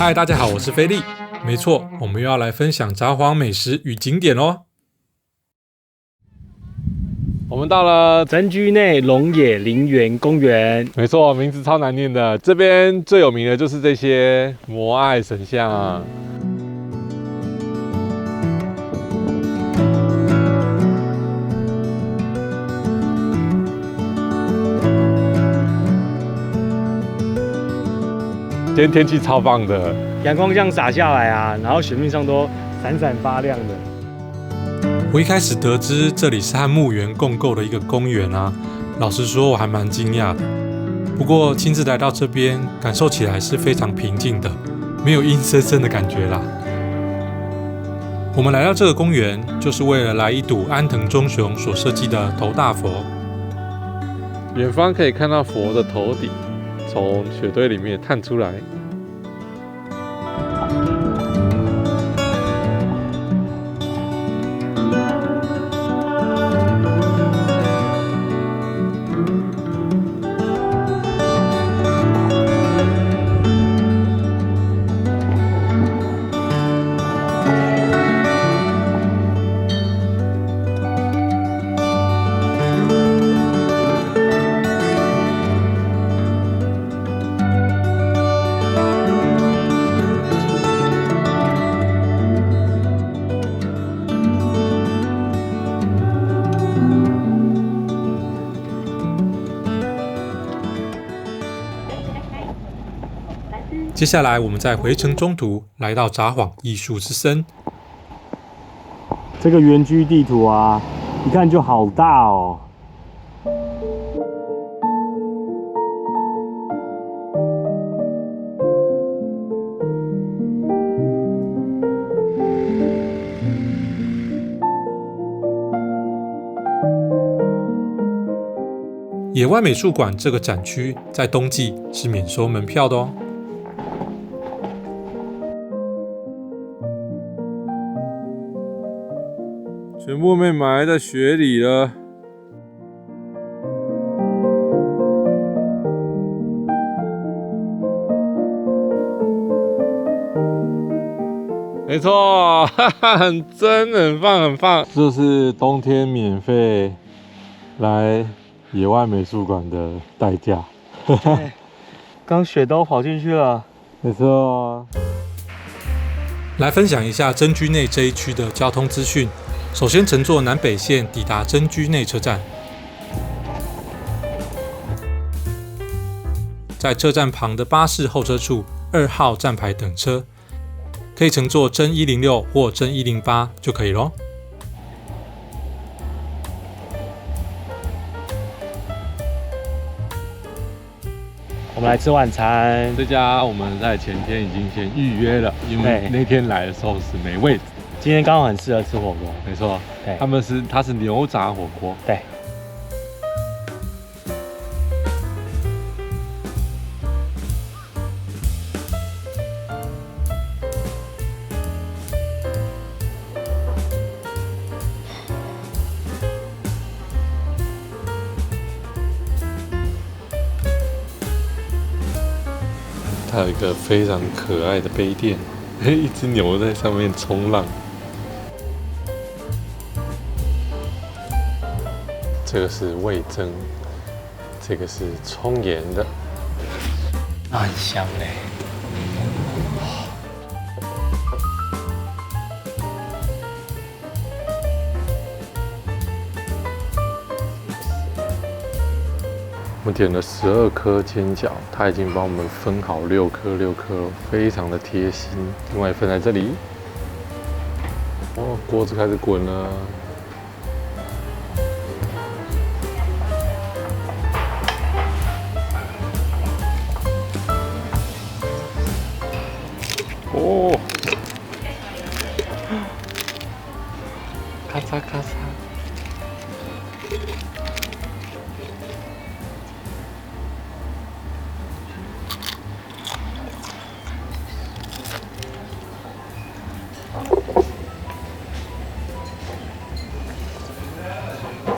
嗨，大家好，我是菲力。没错，我们又要来分享札幌美食与景点哦。我们到了真居内龙野陵园公园。没错，名字超难念的。这边最有名的就是这些摩艾神像。今天天气超棒的，阳光这样洒下来啊，然后雪面上都闪闪发亮的。我一开始得知这里是和墓园共构的一个公园啊，老实说我还蛮惊讶的。不过亲自来到这边，感受起来是非常平静的，没有阴森森的感觉啦。我们来到这个公园，就是为了来一睹安藤忠雄所设计的头大佛。远方可以看到佛的头顶从雪堆里面探出来。接下来，我们在回程中途来到札幌艺术之森。这个园区地图啊，一看就好大哦。野外美术馆这个展区在冬季是免收门票的哦。全部被埋在雪里了。没错，哈哈，很棒，很棒。这是冬天免费来野外美术馆的代价。刚雪都跑进去了。没错。来分享一下真居内这一区的交通资讯。首先乘坐南北线抵达真居内车站，在车站旁的巴士候车处2号站牌等车，可以乘坐真106或真108就可以咯。我们来吃晚餐。这家我们在前天已经先预约了，因为那天来的时候是没位置。今天刚好很适合吃火锅。没错，对，它是牛杂火锅。对。它有一个非常可爱的杯垫，一只牛在上面冲浪。这个是味噌，这个是葱盐的，那很香嘞。我们点了12颗煎饺，他已经帮我们分好6颗6颗，非常的贴心。另外分在这里。哦，锅子开始滚了。哦，咔嚓咔嚓。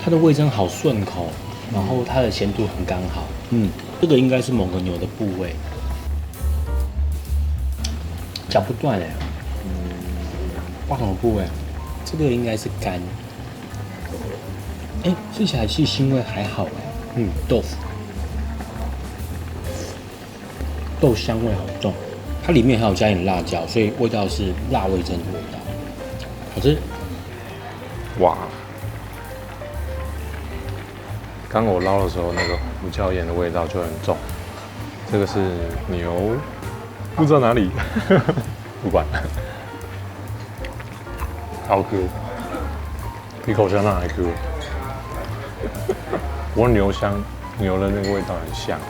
它的味噌好顺口，然后它的咸度很刚好。这个应该是某个牛的部位。嚼不断哎。挖什么部位？这个应该是肝。哎，吃起来其实腥味还好哎。豆腐，豆香味好重，它里面还有加点辣椒，所以味道是辣味噌的味道，好吃。哇！刚我捞的时候，那个胡椒盐的味道就很重。这个是牛，不知道哪里，不管，好 Q， 比口香糖还 Q。不过牛的那个味道很香。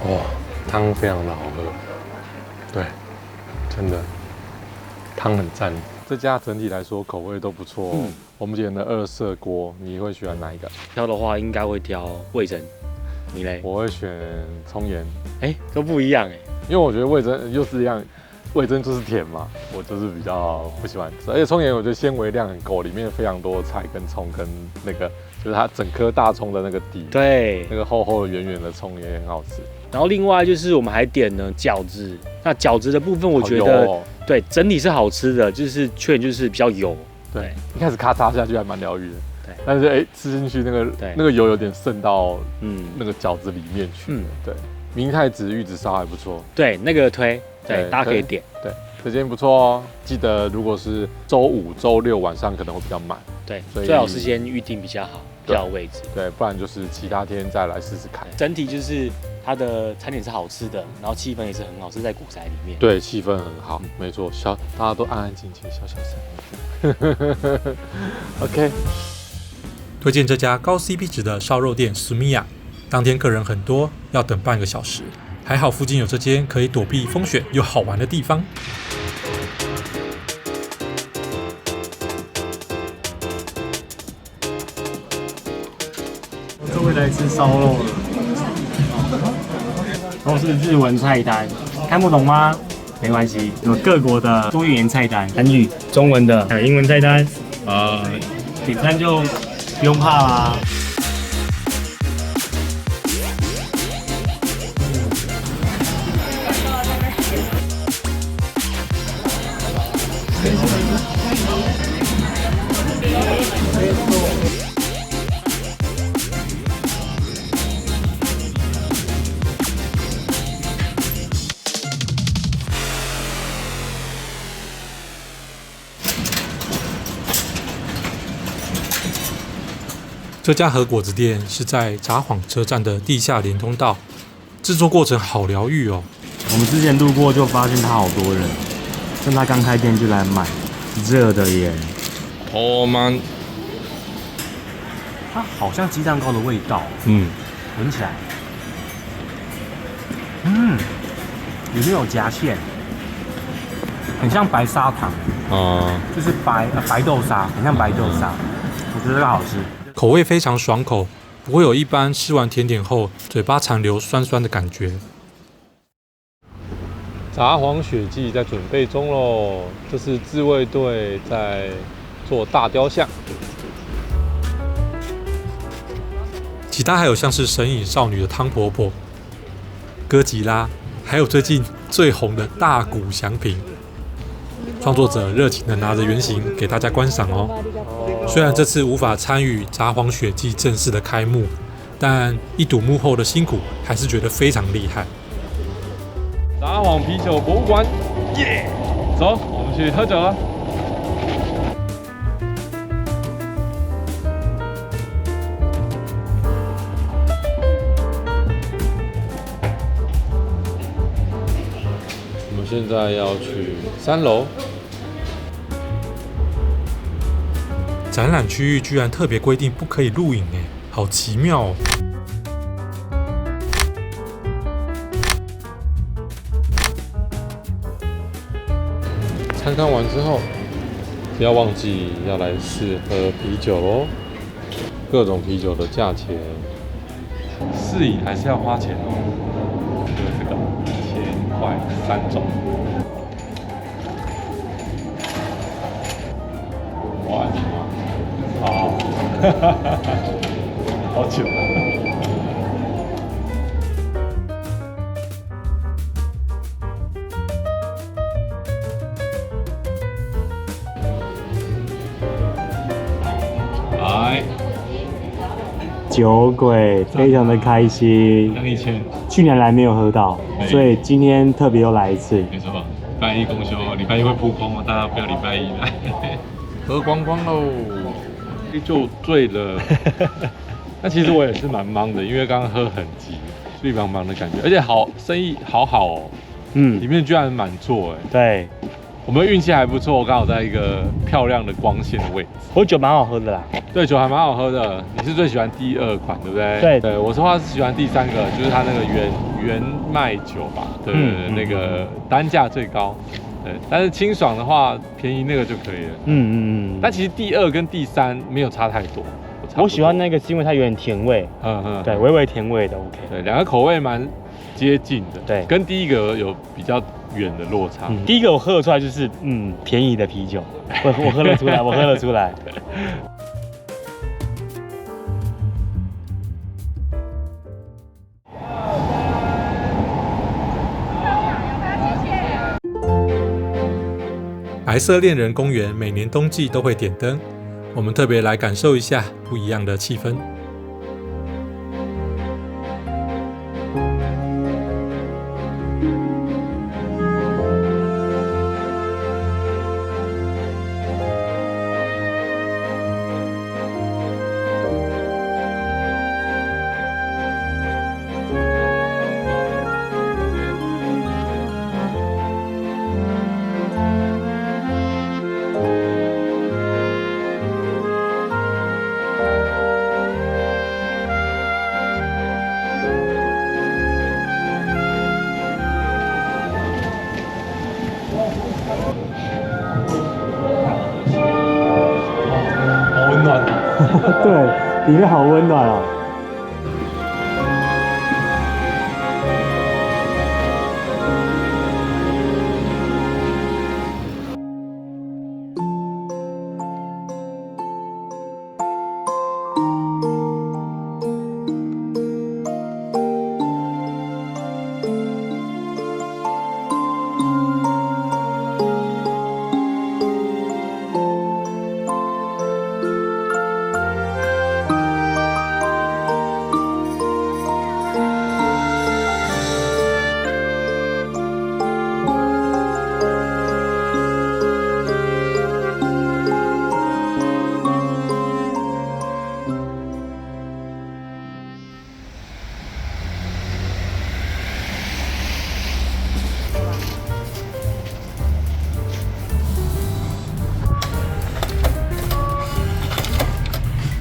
哇，汤非常的好喝，对，真的，汤很赞。这家整体来说口味都不错哦。我们点的2色锅，你会喜欢哪一个？挑的话应该会挑味噌，你嘞？我会选葱盐。都不一样因为我觉得味噌又是一样，味噌就是甜嘛，我就是比较不喜欢吃。而且葱盐我觉得纤维量很够，里面非常多的菜跟葱跟那个就是它整颗大葱的那个底，对，那个厚厚的圆圆的葱也很好吃。然后另外就是我们还点了饺子，那饺子的部分我觉得、对整体是好吃的，就是缺点就是比较油。对，一开始咔嚓下去还蛮疗愈的。对，但是吃进去那个油有点渗到那个饺子里面去。对，明太子玉子烧还不错。对，那个推，对，大家可以点。对，这间不错哦。记得如果是周5、周6晚上可能会比较满。对，最好是先预定比较好，比较有位置。对，不然就是其他天再来试试看。整体就是它的餐点是好吃的，然后气氛也是很好，是在古宅里面。对，气氛很好，没错，大家都安安静静，小小声。OK， 推荐这家高 CP 值的烧肉店苏米亚。当天客人很多，要等半个小时，还好附近有这间可以躲避风雪又好玩的地方。各位来吃烧肉了，都是日文菜单，看不懂吗？没关系，有各国的多语言菜单，韩语、中文的，还有英文菜单。点餐就不用怕啦。这家和果子店是在札幌车站的地下连通道，制作过程好疗愈哦。我们之前路过就发现它好多人，趁它刚开店就来买，热的耶。哦man，它好像鸡蛋糕的味道，闻起来，里面有夹馅，很像白砂糖，就是白豆沙，很像白豆沙，我觉得这个好吃。口味非常爽口，不会有一般吃完甜点后嘴巴残留酸酸的感觉。札幌雪季在准备中喽，这是自卫队在做大雕像。其他还有像是神隐少女的汤婆婆、哥吉拉，还有最近最红的大谷翔平。创作者热情地拿着原型给大家观赏哦。虽然这次无法参与札幌雪季正式的开幕，但一睹幕后的辛苦，还是觉得非常厉害。札幌啤酒博物馆，耶！走，我们去喝酒了。我们现在要去3楼。展览区域居然特别规定不可以录影，好奇妙哦！参观完之后，不要忘记要来试喝啤酒哦，各种啤酒的价钱，试饮还是要花钱哦。就是这个1000块3种。哇！好久。酒鬼，非常的开心。像以前去年来没有喝到，所以今天特别又来一次。没错，礼拜一公休，礼拜一会扑空哦，大家不要礼拜一来。喝光光喽，就醉了。那其实我也是蛮忙的，因为刚刚喝很急，所以忙忙的感觉，而且生意好好哦。里面居然满座哎。对，我们运气还不错，刚好在一个漂亮的光线的位置。我酒蛮好喝的啦。对，酒还蛮好喝的。你是最喜欢第2款，对不对？对，我的话是喜欢第3个，就是它那个原麦酒吧。对，那个单价最高。对，但是清爽的话，便宜那个就可以了。但其实第2跟第3没有差太多。我喜欢那个是因为它有点甜味。对，微微甜味的 OK。对，两个口味蛮接近的。对，跟第1个有比较远的落差。第1个我喝得出来就是便宜的啤酒，我喝得出来，我喝得出来。白色恋人公园每年冬季都会点灯，我们特别来感受一下不一样的气氛。对，里面好温暖哦。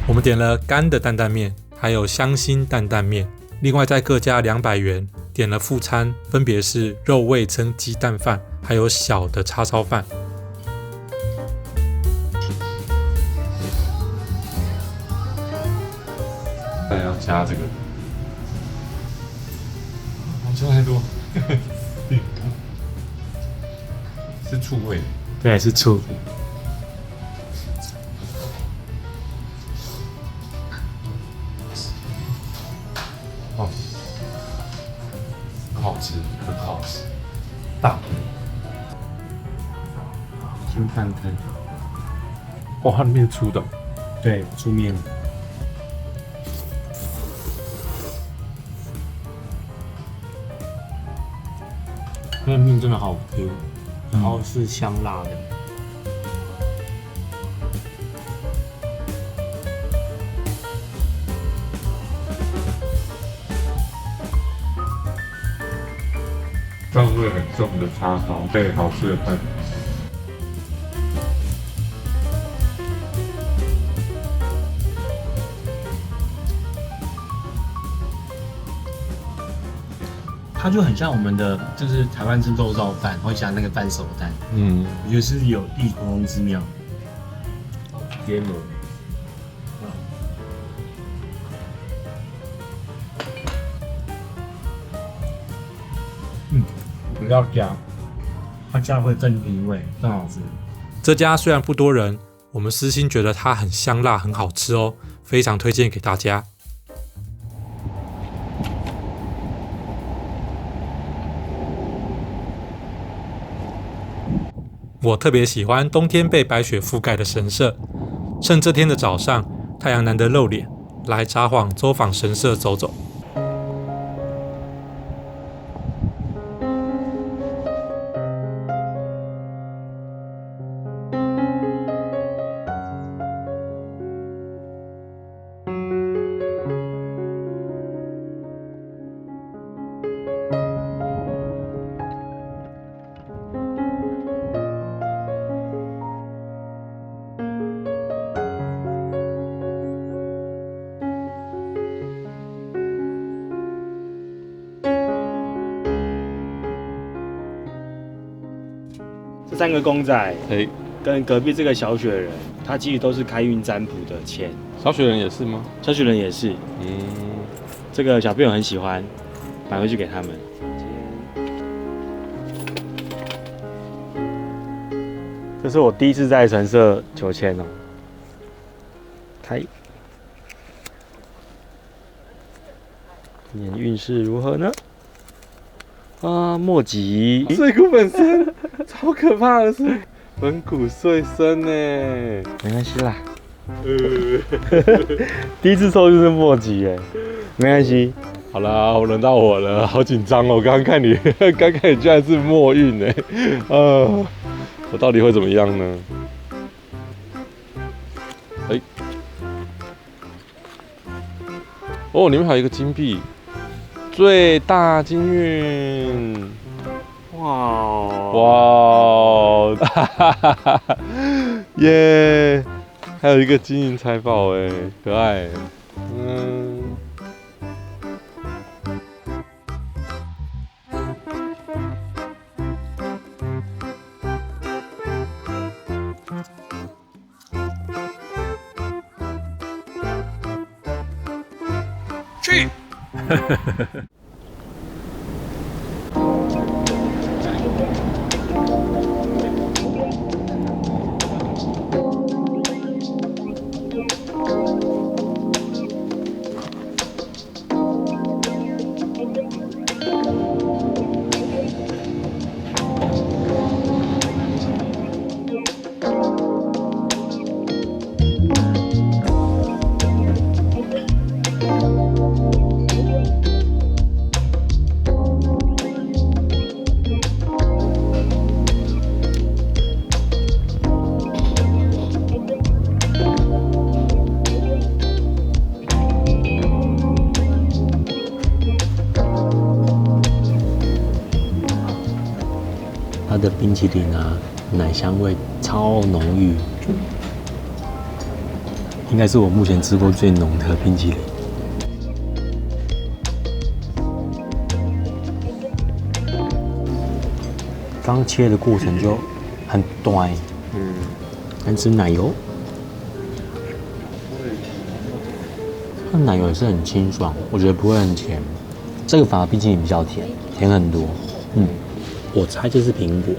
我们点了干的担担面，还有香心担担面，另外再各加200元，点了副餐，分别是肉味噌鸡蛋饭，还有小的叉烧饭。还要加这个，加太多，是醋味。对，是醋。哦，很好吃，很好吃，大新饭摊。哦，它的面粗的。对，粗面。那个面真的好 Q，然后是香辣的。酱味很重的叉烧配好吃的饭。它就很像我们的，就是台湾吃肉燥饭会加那个半熟蛋，我觉得是有异曲同工之妙。芥末，不要加，它加会更提味，更好吃。这家虽然不多人，我们私心觉得它很香辣，很好吃哦，非常推荐给大家。我特别喜欢冬天被白雪覆盖的神社，趁这天的早上，太阳难得露脸，来札幌走访神社走走。这3个公仔，跟隔壁这个小雪人，他其实都是开运占卜的签。小雪人也是吗？小雪人也是，这个小朋友很喜欢，买回去给他们。这是我第一次在神社求签哦。开，今年运势如何呢？末吉，碎骨本身，超可怕的是本骨碎身呢。没关系啦。第一次抽就是末吉哎，没关系。好啦，轮到我了，好紧张哦！刚刚看你居然是末运哎，我到底会怎么样呢？哦，里面还有一个金币，最大金运。哇，耶！还有一个金银财宝哎，可爱。去。它的冰淇淋啊，奶香味超浓郁，应该是我目前吃过最浓的冰淇淋。刚切的过程就很短，但吃奶油，它奶油也是很清爽，我觉得不会很甜。这个反而冰淇淋比较甜，甜很多。我猜这是苹果。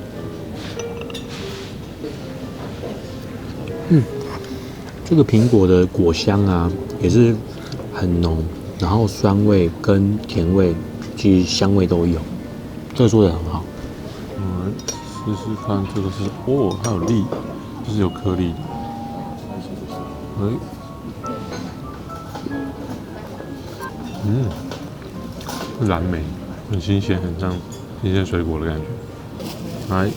这个苹果的果香啊，也是很浓，然后酸味跟甜味其实香味都有，这个做的很好。试试看，这个是还有粒，就是有颗粒。蓝莓，很新鲜，很像新鲜水果的感觉。来，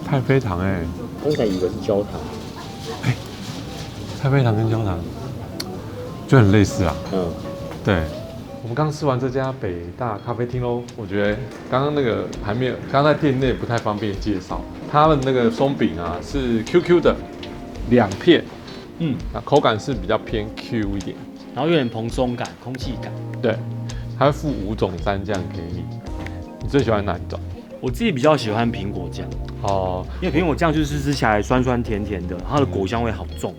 太妃糖哎，刚才以为是焦糖。太妃糖跟焦糖就很类似啊。对。我们刚吃完这家北大咖啡厅喽，我觉得刚刚那个还没有，刚在店内不太方便介绍。他们那个松饼啊是 QQ 的2片，口感是比较偏 Q 一点，然后有点蓬松感、空气感。对，它会附5种蘸酱给你。你最喜欢哪一种？我自己比较喜欢苹果酱因为苹果酱就是吃起来酸酸甜甜的，它的果香味好重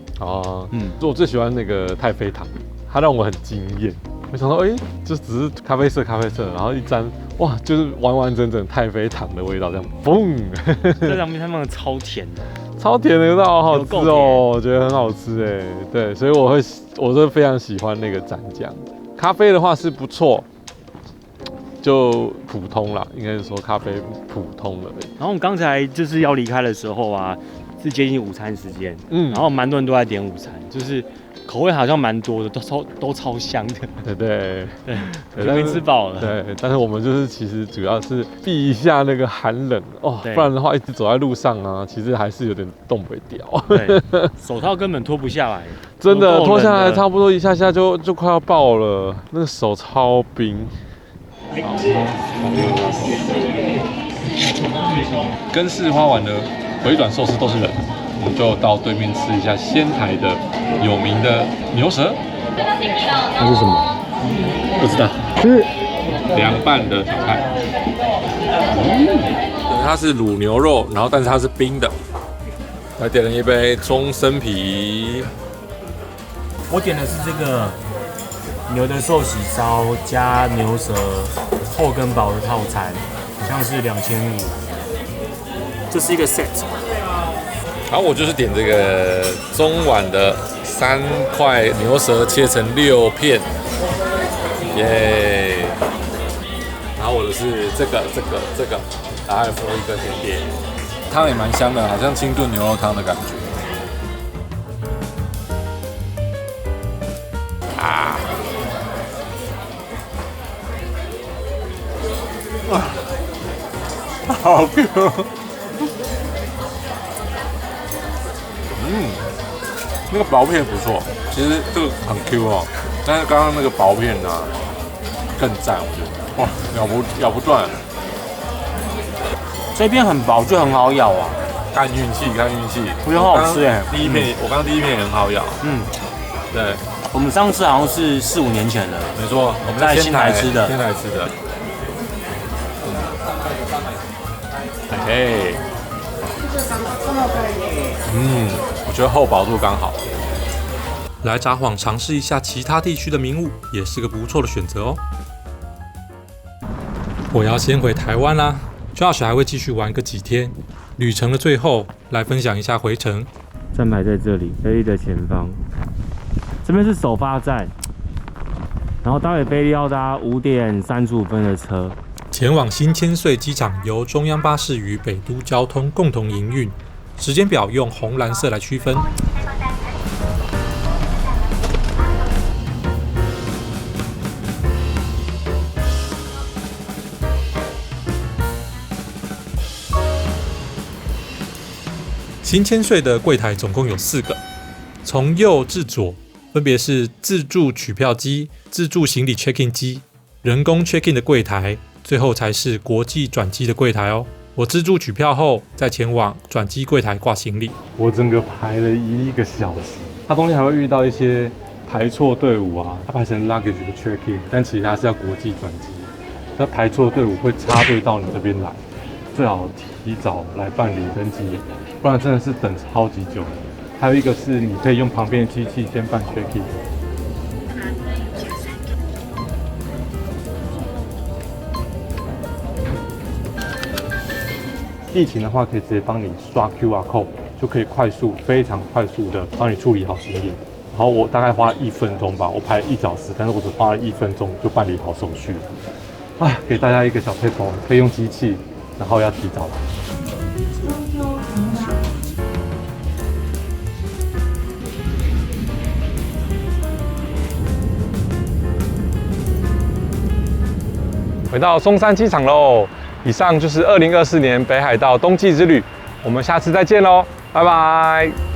我最喜欢那个太妃糖，它让我很惊艳。我想说，就只是咖啡色，然后一沾，哇，就是完完整整太妃糖的味道，这样，嘣！这两边他们超甜的，超甜的，好好吃哦，我觉得很好吃哎。对，所以我是非常喜欢那个蘸酱。咖啡的话是不错，就普通啦，应该是说咖啡普通了。然后我们刚才就是要离开的时候啊，是接近午餐时间，然后蛮多人都在点午餐，就是口味好像蛮多的，都超香的。对，没吃饱了。对，但是我们就是其实主要是避一下那个寒冷哦，不然的话一直走在路上啊，其实还是有点冻不掉。对，手套根本脱不下来，真的脱下来差不多一下下就快要爆了，那个手超冰。跟市花完了，回转寿司都是人，我们就到对面吃一下仙台的有名的牛舌。那是什么？不知道，是凉拌的小菜。它是卤牛肉，然后但是它是冰的。来点了一杯中生啤。我点的是这个牛的寿喜烧加牛舌厚跟薄的套餐，好像是2500，这是一个 set。然后我就是点这个中碗的3块牛舌切成6片，耶！然后我的是这个，然后还附一个甜点，汤也蛮香的，好像清炖牛肉汤的感觉。啊！好 Q！ 那个薄片不错，其实这个很 Q 哦，但是刚刚那个薄片呢、更赞，我觉得哇，咬不断。这边很薄，就很好咬啊。看运气，我觉得很好吃哎。我刚刚第一片也很好咬。对，我们上次好像是4、5年前了。没错，我们在仙台吃的。嘿，我觉得厚薄度刚好。来札幌尝试一下其他地区的名物，也是个不错的选择哦。我要先回台湾啦 ，Josh 还会继续玩个几天。旅程的最后，来分享一下回程。站牌在这里，菲利的前方。这边是首发站，然后待会菲利要搭5点35分的车，前往新千岁机场，由中央巴士与北都交通共同营运。时间表用红蓝色来区分。新千岁的柜台总共有4个，从右至左分别是自助取票机、自助行李 check-in 机、人工 check-in 的柜台，最后才是国际转机的柜台哦。我自助取票后，再前往转机柜台挂行李。我整个排了1个小时，它中间还会遇到一些排错队伍啊，它排成 luggage 的 check-in， 但其实它是要国际转机，那排错队伍会插队到你这边来，最好提早来办理登机，不然真的是等超级久。还有一个是你可以用旁边的机器先办 check-in。疫情的话，可以直接帮你刷 QR code， 就可以非常快速的帮你处理好行李。然后我大概花1分钟吧，我排1小时，但是我只花了1分钟就办理好手续了。啊，给大家一个小撇步，可以用机器，然后要提早来。回到松山机场喽。以上就是2024年北海道冬季之旅，我们下次再见喽，拜拜。